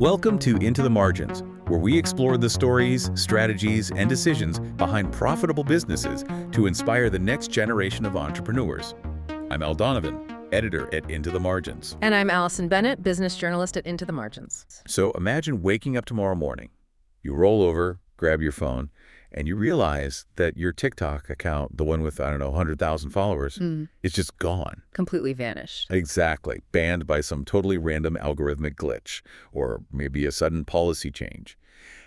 Welcome to Into the Margins, where we explore the stories, strategies, and decisions behind profitable businesses to inspire the next generation of entrepreneurs. I'm Al Donovan, editor at Into the Margins. And I'm Allison Bennett, business journalist at Into the Margins. So imagine waking up tomorrow morning. You roll over, grab your phone, and you realize that your TikTok account, the one with, 100,000 followers, is just gone. Completely vanished. Exactly. Banned by some totally random algorithmic glitch, or maybe a sudden policy change.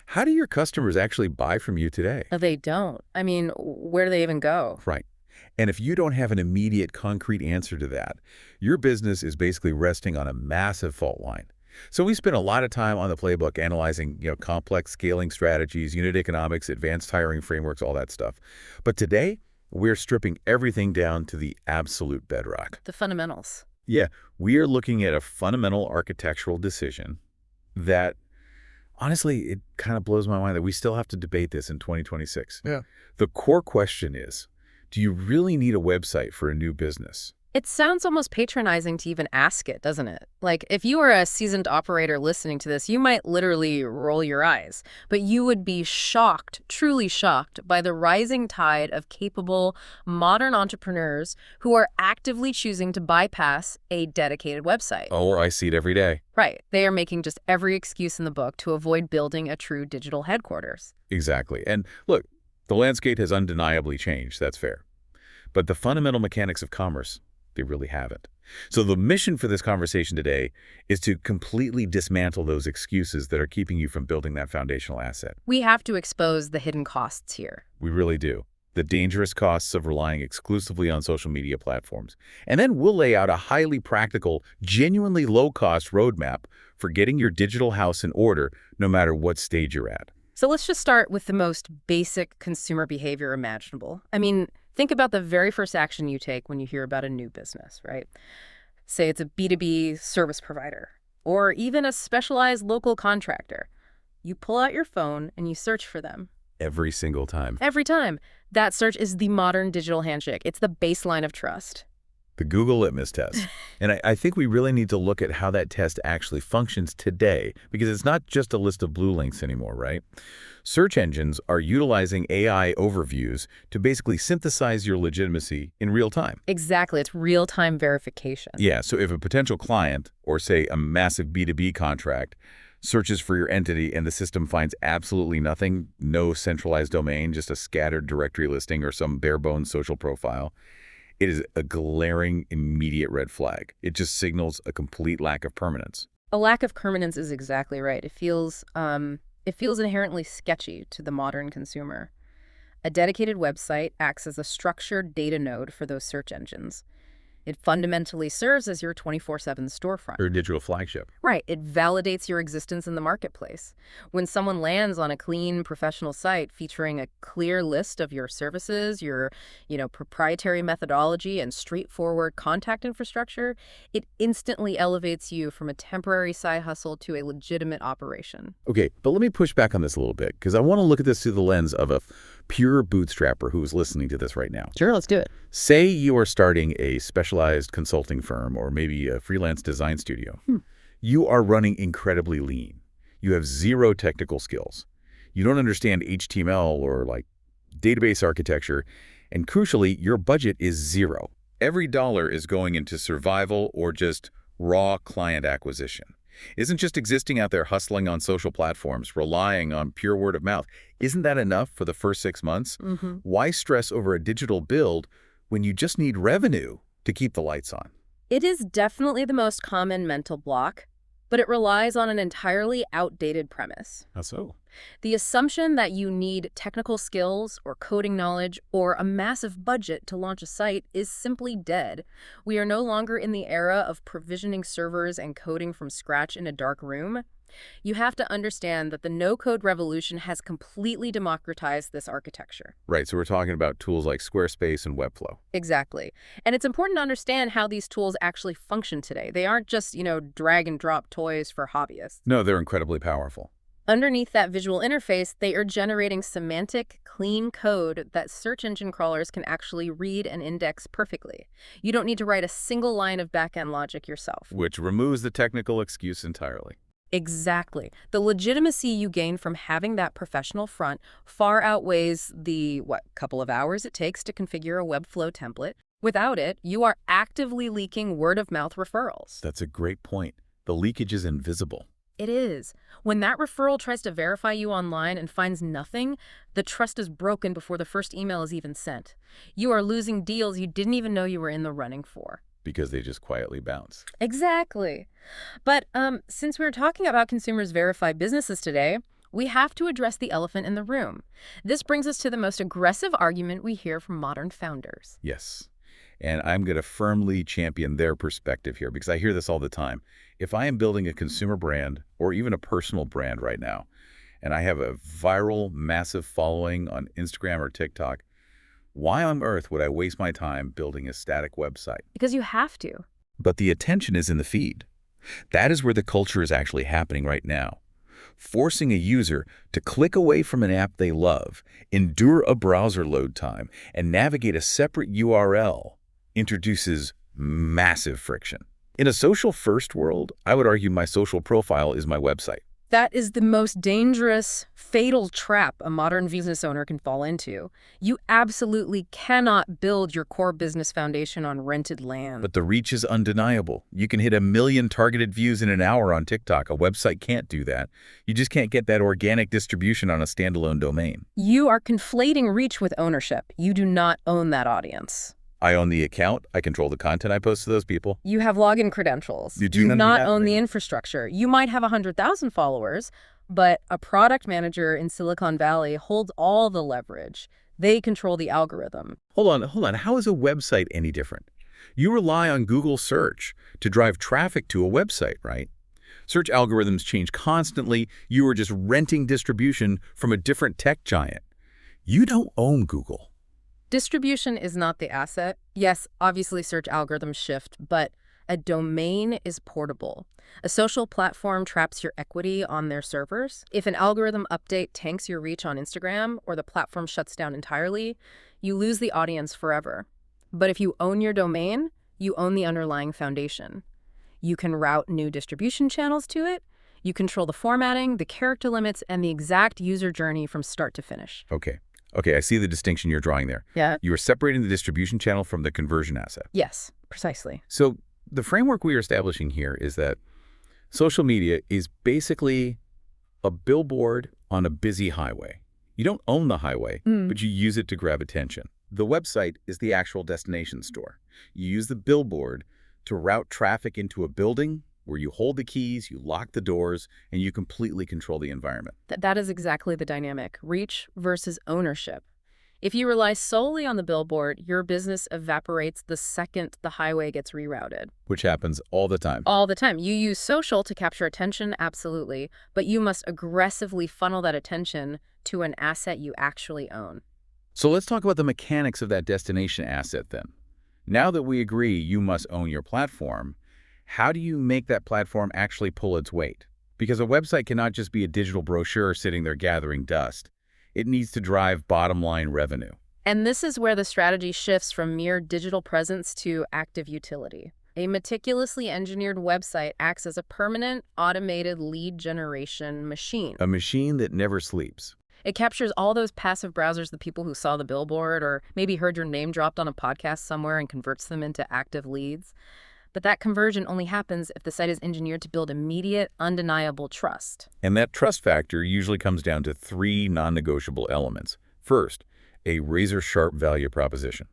How do your customers actually buy from you today? They don't. I mean, where do they even go? Right. And if you don't have an immediate, concrete answer to that, your business is basically resting on a massive fault line. So we spent a lot of time on the playbook analyzing, complex scaling strategies, unit economics, advanced hiring frameworks, all that stuff. But today, we're stripping everything down to the absolute bedrock. The fundamentals. Yeah, we are looking at a fundamental architectural decision that, honestly, it kind of blows my mind that we still have to debate this in 2026. Yeah. The core question is, do you really need a website for a new business? It sounds almost patronizing to even ask it, doesn't it? Like, if you were a seasoned operator listening to this, you might literally roll your eyes. But you would be shocked, truly shocked, by the rising tide of capable, modern entrepreneurs who are actively choosing to bypass a dedicated website. Oh, I see it every day. Right. They are making just every excuse in the book to avoid building a true digital headquarters. Exactly. And look, the landscape has undeniably changed, that's fair. But the fundamental mechanics of commerce, they really haven't. So the mission for this conversation today is to completely dismantle those excuses that are keeping you from building that foundational asset. We have to expose the hidden costs here. We really do. The dangerous costs of relying exclusively on social media platforms. And then we'll lay out a highly practical, genuinely low-cost roadmap for getting your digital house in order no matter what stage you're at. So let's just start with the most basic consumer behavior imaginable. I mean, think about the very first action you take when you hear about a new business, right? Say it's a B2B service provider or even a specialized local contractor. You pull out your phone and you search for them. Every single time. Every time. That search is the modern digital handshake. It's the baseline of trust. The Google Litmus test. And I think we really need to look at how that test actually functions today, because it's not just a list of blue links anymore, right? Search engines are utilizing AI overviews to basically synthesize your legitimacy in real time. Exactly. It's real-time verification. Yeah, so if a potential client, or say a massive B2B contract, searches for your entity and the system finds absolutely nothing, no centralized domain, just a scattered directory listing or some bare-bones social profile, it is a glaring, immediate red flag. It just signals a complete lack of permanence. A lack of permanence is exactly right. It feels inherently sketchy to the modern consumer. A dedicated website acts as a structured data node for those search engines. It fundamentally serves as your 24/7 storefront. Or digital flagship. Right. It validates your existence in the marketplace. When someone lands on a clean, professional site featuring a clear list of your services, your, proprietary methodology and straightforward contact infrastructure, it instantly elevates you from a temporary side hustle to a legitimate operation. Okay, but let me push back on this a little bit, because I want to look at this through the lens of a pure bootstrapper who's listening to this right now. Sure, let's do it. Say you are starting a specialized consulting firm or maybe a freelance design studio. You are running incredibly lean. You have zero technical skills. You don't understand HTML or database architecture. And crucially, your budget is zero. Every dollar is going into survival or just raw client acquisition. Isn't just existing out there hustling on social platforms, relying on pure word of mouth, isn't that enough for the first 6 months? Why stress over a digital build when you just need revenue to keep the lights on? It is definitely the most common mental block, but it relies on an entirely outdated premise. How so? The assumption that you need technical skills or coding knowledge or a massive budget to launch a site is simply dead. We are no longer in the era of provisioning servers and coding from scratch in a dark room. You have to understand that the no-code revolution has completely democratized this architecture. Right, so we're talking about tools like Squarespace and Webflow. Exactly. And it's important to understand how these tools actually function today. They aren't just, drag and drop toys for hobbyists. No, they're incredibly powerful. Underneath that visual interface, they are generating semantic, clean code that search engine crawlers can actually read and index perfectly. You don't need to write a single line of back-end logic yourself. Which removes the technical excuse entirely. Exactly. The legitimacy you gain from having that professional front far outweighs the, couple of hours it takes to configure a Webflow template. Without it, you are actively leaking word-of-mouth referrals. That's a great point. The leakage is invisible. It is. When that referral tries to verify you online and finds nothing, the trust is broken before the first email is even sent. You are losing deals you didn't even know you were in the running for. Because they just quietly bounce. Exactly. But since we're talking about consumers verify businesses today, we have to address the elephant in the room. This brings us to the most aggressive argument we hear from modern founders. Yes. And I'm going to firmly champion their perspective here because I hear this all the time. If I am building a consumer brand or even a personal brand right now, and I have a viral, massive following on Instagram or TikTok, why on earth would I waste my time building a static website? Because you have to. But the attention is in the feed. That is where the culture is actually happening right now. Forcing a user to click away from an app they love, endure a browser load time, and navigate a separate URL introduces massive friction. In a social-first world, I would argue my social profile is my website. That is the most dangerous, fatal trap a modern business owner can fall into. You absolutely cannot build your core business foundation on rented land. But the reach is undeniable. You can hit 1 million targeted views in an hour on TikTok. A website can't do that. You just can't get that organic distribution on a standalone domain. You are conflating reach with ownership. You do not own that audience. I own the account. I control the content I post to those people. You have login credentials. You do not own the infrastructure. You might have 100,000 followers, but a product manager in Silicon Valley holds all the leverage. They control the algorithm. Hold on. How is a website any different? You rely on Google search to drive traffic to a website, right? Search algorithms change constantly. You are just renting distribution from a different tech giant. You don't own Google. Distribution is not the asset. Yes, obviously search algorithms shift, but a domain is portable. A social platform traps your equity on their servers. If an algorithm update tanks your reach on Instagram or the platform shuts down entirely, you lose the audience forever. But if you own your domain, you own the underlying foundation. You can route new distribution channels to it. You control the formatting, the character limits, and the exact user journey from start to finish. Okay, I see the distinction you're drawing there. Yeah. You are separating the distribution channel from the conversion asset. Yes, precisely. So the framework we are establishing here is that social media is basically a billboard on a busy highway. You don't own the highway, but you use it to grab attention. The website is the actual destination store. You use the billboard to route traffic into a building where you hold the keys, you lock the doors, and you completely control the environment. That is exactly the dynamic. Reach versus ownership. If you rely solely on the billboard, your business evaporates the second the highway gets rerouted. Which happens all the time. All the time. You use social to capture attention, absolutely, but you must aggressively funnel that attention to an asset you actually own. So let's talk about the mechanics of that destination asset then. Now that we agree you must own your platform, how do you make that platform actually pull its weight? Because a website cannot just be a digital brochure sitting there gathering dust. It needs to drive bottom-line revenue. And this is where the strategy shifts from mere digital presence to active utility. A meticulously engineered website acts as a permanent, automated lead generation machine. A machine that never sleeps. It captures all those passive browsers, the people who saw the billboard or maybe heard your name dropped on a podcast somewhere, and converts them into active leads. But that conversion only happens if the site is engineered to build immediate, undeniable trust. And that trust factor usually comes down to 3 non-negotiable elements. First, a razor-sharp value proposition.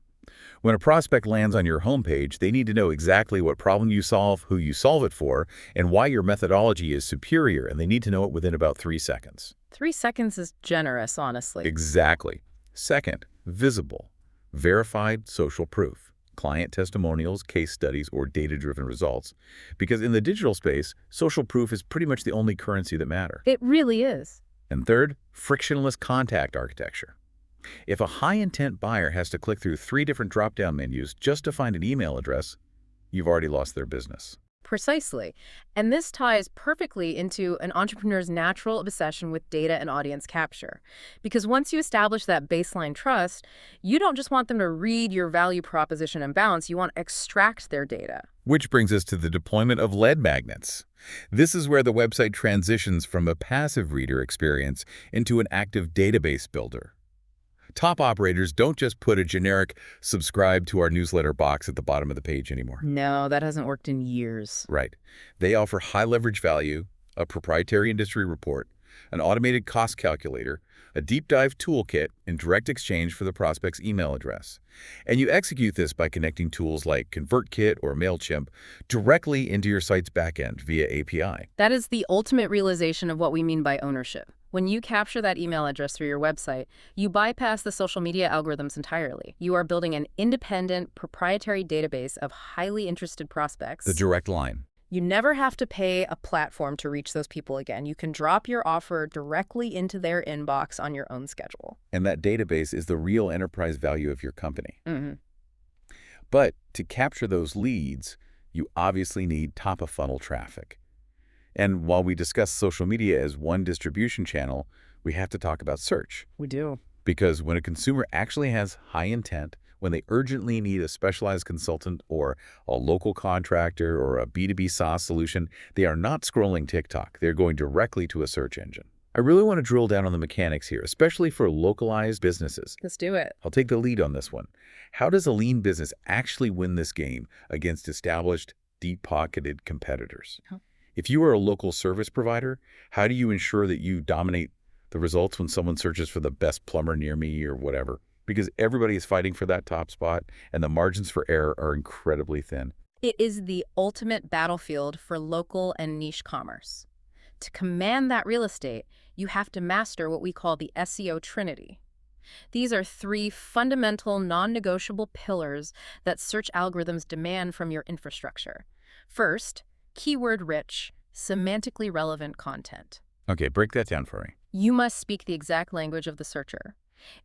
When a prospect lands on your homepage, they need to know exactly what problem you solve, who you solve it for, and why your methodology is superior, and they need to know it within about 3 seconds. 3 seconds is generous, honestly. Exactly. Second, visible, verified social proof. Client testimonials, case studies, or data-driven results. Because in the digital space, social proof is pretty much the only currency that matter. It really is. And third, frictionless contact architecture. If a high-intent buyer has to click through 3 different drop-down menus just to find an email address, you've already lost their business. Precisely. And this ties perfectly into an entrepreneur's natural obsession with data and audience capture. Because once you establish that baseline trust, you don't just want them to read your value proposition and bounce, you want to extract their data. Which brings us to the deployment of lead magnets. This is where the website transitions from a passive reader experience into an active database builder. Top operators don't just put a generic "subscribe to our newsletter" box at the bottom of the page anymore. No, that hasn't worked in years. Right. They offer high leverage value, a proprietary industry report, an automated cost calculator, a deep dive toolkit, and direct exchange for the prospect's email address. And you execute this by connecting tools like ConvertKit or MailChimp directly into your site's backend via API. That is the ultimate realization of what we mean by ownership. When you capture that email address through your website, you bypass the social media algorithms entirely. You are building an independent, proprietary database of highly interested prospects. The direct line. You never have to pay a platform to reach those people again. You can drop your offer directly into their inbox on your own schedule. And that database is the real enterprise value of your company. Mm-hmm. But to capture those leads, you obviously need top-of-funnel traffic. And while we discuss social media as one distribution channel, we have to talk about search. We do. Because when a consumer actually has high intent, when they urgently need a specialized consultant or a local contractor or a B2B SaaS solution, they are not scrolling TikTok. They're going directly to a search engine. I really want to drill down on the mechanics here, especially for localized businesses. Let's do it. I'll take the lead on this one. How does a lean business actually win this game against established, deep-pocketed competitors? If you are a local service provider, how do you ensure that you dominate the results when someone searches for the best plumber near me or whatever? Because everybody is fighting for that top spot, and the margins for error are incredibly thin. It is the ultimate battlefield for local and niche commerce. To command that real estate, you have to master what we call the SEO Trinity. These are three fundamental, non-negotiable pillars that search algorithms demand from your infrastructure. First, keyword-rich, semantically relevant content. Okay, break that down for me. You must speak the exact language of the searcher.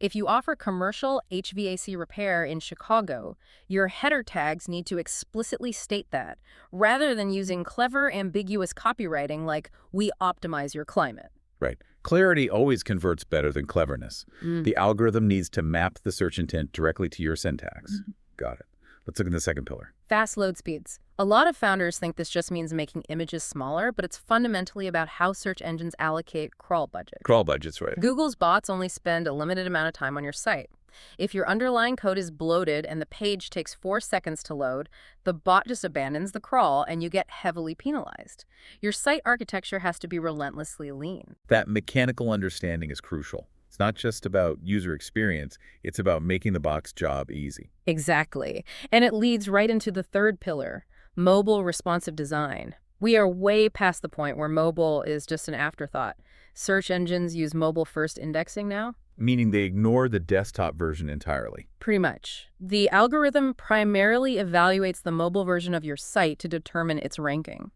If you offer commercial HVAC repair in Chicago, your header tags need to explicitly state that, rather than using clever, ambiguous copywriting like, "We optimize your climate." Right. Clarity always converts better than cleverness. The algorithm needs to map the search intent directly to your syntax. Got it. Let's look at the second pillar. Fast load speeds. A lot of founders think this just means making images smaller, but it's fundamentally about how search engines allocate crawl budget. Crawl budgets, right. Google's bots only spend a limited amount of time on your site. If your underlying code is bloated and the page takes 4 seconds to load, the bot just abandons the crawl and you get heavily penalized. Your site architecture has to be relentlessly lean. That mechanical understanding is crucial. It's not just about user experience, it's about making the bot's job easy. Exactly. And it leads right into the third pillar, mobile responsive design. We are way past the point where mobile is just an afterthought. Search engines use mobile-first indexing now. Meaning they ignore the desktop version entirely. Pretty much. The algorithm primarily evaluates the mobile version of your site to determine its ranking.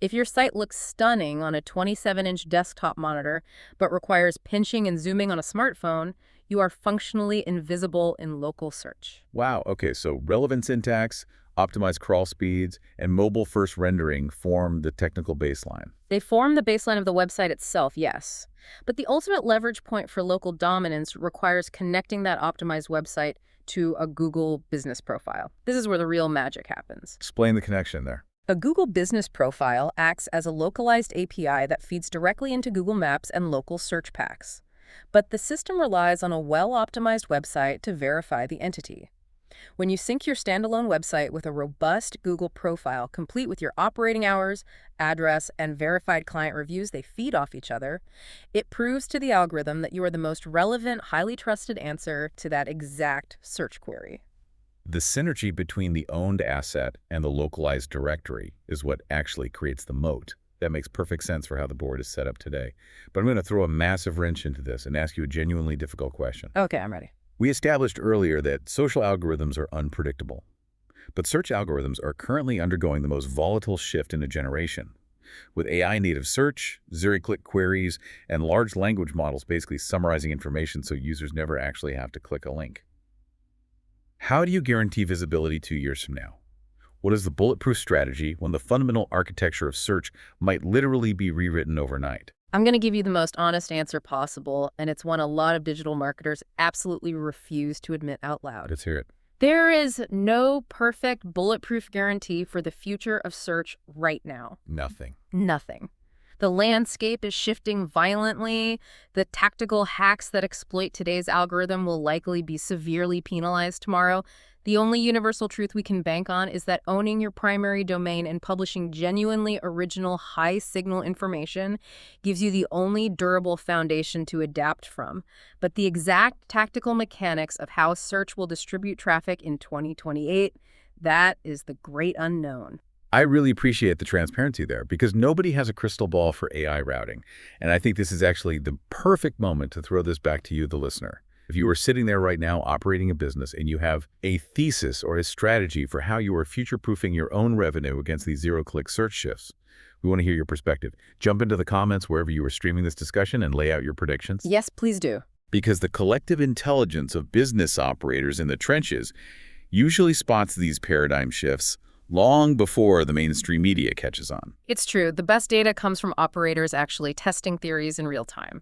If your site looks stunning on a 27-inch desktop monitor but requires pinching and zooming on a smartphone, you are functionally invisible in local search. Wow, okay, so relevant syntax, optimized crawl speeds, and mobile-first rendering form the technical baseline. They form the baseline of the website itself, yes. But the ultimate leverage point for local dominance requires connecting that optimized website to a Google business profile. This is where the real magic happens. Explain the connection there. A Google business profile acts as a localized API that feeds directly into Google Maps and local search packs. But the system relies on a well-optimized website to verify the entity. When you sync your standalone website with a robust Google profile, complete with your operating hours, address, and verified client reviews, they feed off each other, it proves to the algorithm that you are the most relevant, highly trusted answer to that exact search query. The synergy between the owned asset and the localized directory is what actually creates the moat. That makes perfect sense for how the board is set up today. But I'm going to throw a massive wrench into this and ask you a genuinely difficult question. Okay, I'm ready. We established earlier that social algorithms are unpredictable. But search algorithms are currently undergoing the most volatile shift in a generation. With AI-native search, zero-click queries, and large language models basically summarizing information so users never actually have to click a link. How do you guarantee visibility 2 years from now? What is the bulletproof strategy when the fundamental architecture of search might literally be rewritten overnight? I'm going to give you the most honest answer possible, and it's one a lot of digital marketers absolutely refuse to admit out loud. Let's hear it. There is no perfect bulletproof guarantee for the future of search right now. Nothing. Nothing. The landscape is shifting violently. The tactical hacks that exploit today's algorithm will likely be severely penalized tomorrow. The only universal truth we can bank on is that owning your primary domain and publishing genuinely original, high-signal information gives you the only durable foundation to adapt from. But the exact tactical mechanics of how search will distribute traffic in 2028, that is the great unknown. I really appreciate the transparency there because nobody has a crystal ball for AI routing. And I think this is actually the perfect moment to throw this back to you, the listener. If you are sitting there right now operating a business and you have a thesis or a strategy for how you are future-proofing your own revenue against these zero-click search shifts, we want to hear your perspective. Jump into the comments wherever you are streaming this discussion and lay out your predictions. Yes, please do. Because the collective intelligence of business operators in the trenches usually spots these paradigm shifts long before the mainstream media catches on. It's true. The best data comes from operators actually testing theories in real time.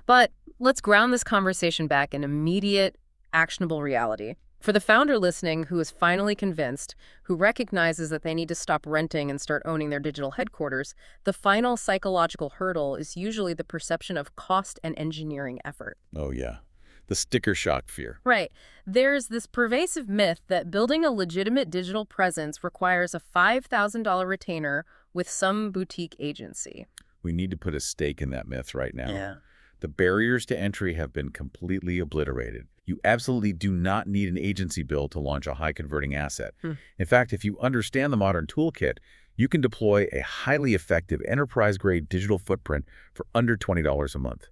But let's ground this conversation back in immediate, actionable reality. For the founder listening who is finally convinced, who recognizes that they need to stop renting and start owning their digital headquarters, the final psychological hurdle is usually the perception of cost and engineering effort. Oh, yeah. The sticker shock fear. Right. There's this pervasive myth that building a legitimate digital presence requires a $5,000 retainer with some boutique agency. We need to put a stake in that myth right now. Yeah. The barriers to entry have been completely obliterated. You absolutely do not need an agency bill to launch a high-converting asset. In fact, if you understand the modern toolkit, you can deploy a highly effective enterprise-grade digital footprint for under $20 a month.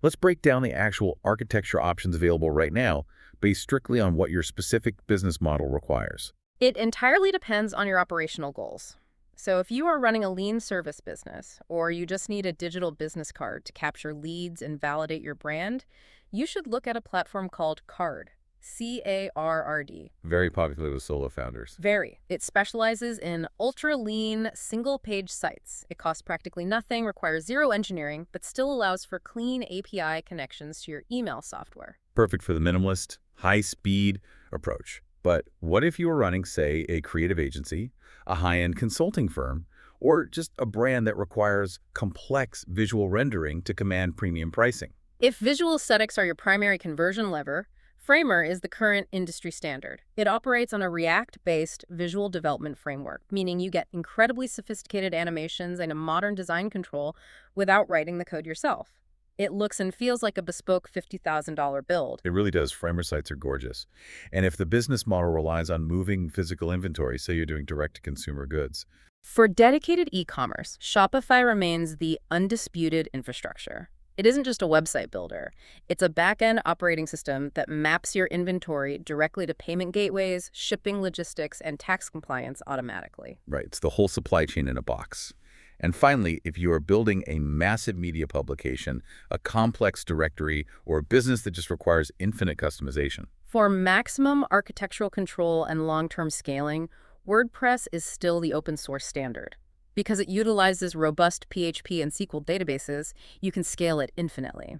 Let's break down the actual architecture options available right now based strictly on what your specific business model requires. It entirely depends on your operational goals. So if you are running a lean service business, or you just need a digital business card to capture leads and validate your brand, you should look at a platform called Carrd, C-A-R-R-D. Very popular with solo founders. Very. It specializes in ultra-lean, single-page sites. It costs practically nothing, requires zero engineering, but still allows for clean API connections to your email software. Perfect for the minimalist, high-speed approach. But what if you were running, say, a creative agency, a high-end consulting firm, or just a brand that requires complex visual rendering to command premium pricing? If visual aesthetics are your primary conversion lever, Framer is the current industry standard. It operates on a React-based visual development framework, meaning you get incredibly sophisticated animations and a modern design control without writing the code yourself. It looks and feels like a bespoke $50,000 build. It really does. Framer sites are gorgeous. And if the business model relies on moving physical inventory, say you're doing direct-to-consumer goods. For dedicated e-commerce, Shopify remains the undisputed infrastructure. It isn't just a website builder. It's a back-end operating system that maps your inventory directly to payment gateways, shipping logistics, and tax compliance automatically. Right. It's the whole supply chain in a box. And finally, if you are building a massive media publication, a complex directory, or a business that just requires infinite customization. For maximum architectural control and long-term scaling, WordPress is still the open source standard. Because it utilizes robust PHP and SQL databases, you can scale it infinitely.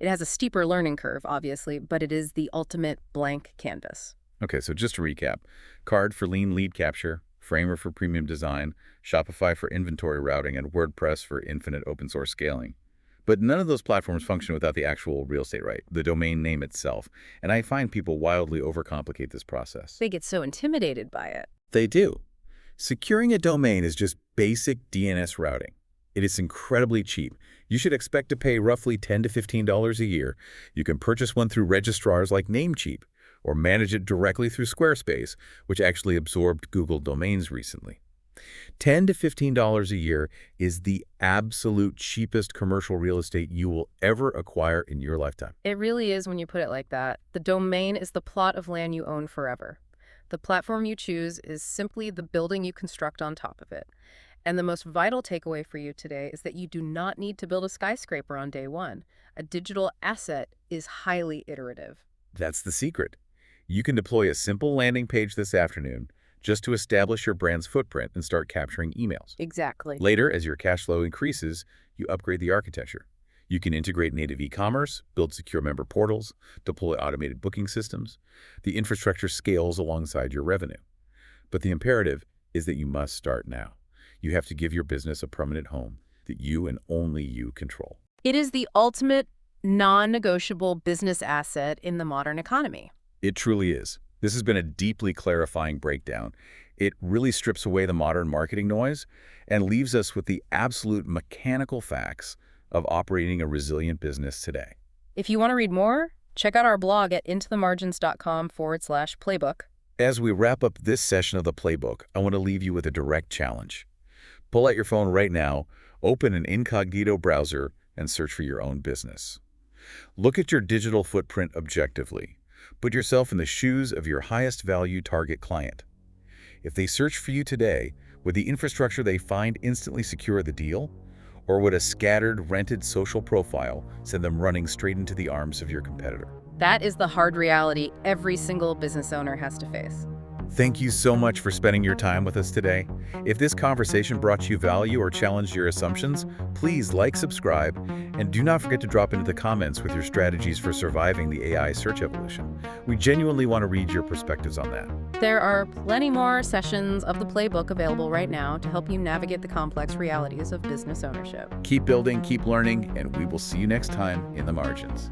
It has a steeper learning curve, obviously, but it is the ultimate blank canvas. Okay, so just to recap, Carrd for lean lead capture, Framer for premium design, Shopify for inventory routing, and WordPress for infinite open source scaling. But none of those platforms function without the actual real estate right, the domain name itself. And I find people wildly overcomplicate this process. They get so intimidated by it. They do. Securing a domain is just basic DNS routing. It is incredibly cheap. You should expect to pay roughly $10 to $15 a year. You can purchase one through registrars like Namecheap, or manage it directly through Squarespace, which actually absorbed Google Domains recently. $10 to $15 a year is the absolute cheapest commercial real estate you will ever acquire in your lifetime. It really is when you put it like that. The domain is the plot of land you own forever. The platform you choose is simply the building you construct on top of it. And the most vital takeaway for you today is that you do not need to build a skyscraper on day one. A digital asset is highly iterative. That's the secret. You can deploy a simple landing page this afternoon, just to establish your brand's footprint and start capturing emails. Exactly. Later, as your cash flow increases, you upgrade the architecture. You can integrate native e-commerce, build secure member portals, deploy automated booking systems. The infrastructure scales alongside your revenue. But the imperative is that you must start now. You have to give your business a permanent home that you and only you control. It is the ultimate non-negotiable business asset in the modern economy. It truly is. This has been a deeply clarifying breakdown. It really strips away the modern marketing noise and leaves us with the absolute mechanical facts of operating a resilient business today. If you want to read more, check out our blog at intothemargins.com/playbook. As we wrap up this session of the Playbook, I want to leave you with a direct challenge. Pull out your phone right now, open an incognito browser, and search for your own business. Look at your digital footprint objectively. Put yourself in the shoes of your highest value target client. If they search for you today, would the infrastructure they find instantly secure the deal? Or would a scattered, rented social profile send them running straight into the arms of your competitor? That is the hard reality every single business owner has to face. Thank you so much for spending your time with us today. If this conversation brought you value or challenged your assumptions, please like, subscribe, and do not forget to drop into the comments with your strategies for surviving the AI search evolution. We genuinely want to read your perspectives on that. There are plenty more sessions of the Playbook available right now to help you navigate the complex realities of business ownership. Keep building, keep learning, and we will see you next time in the margins.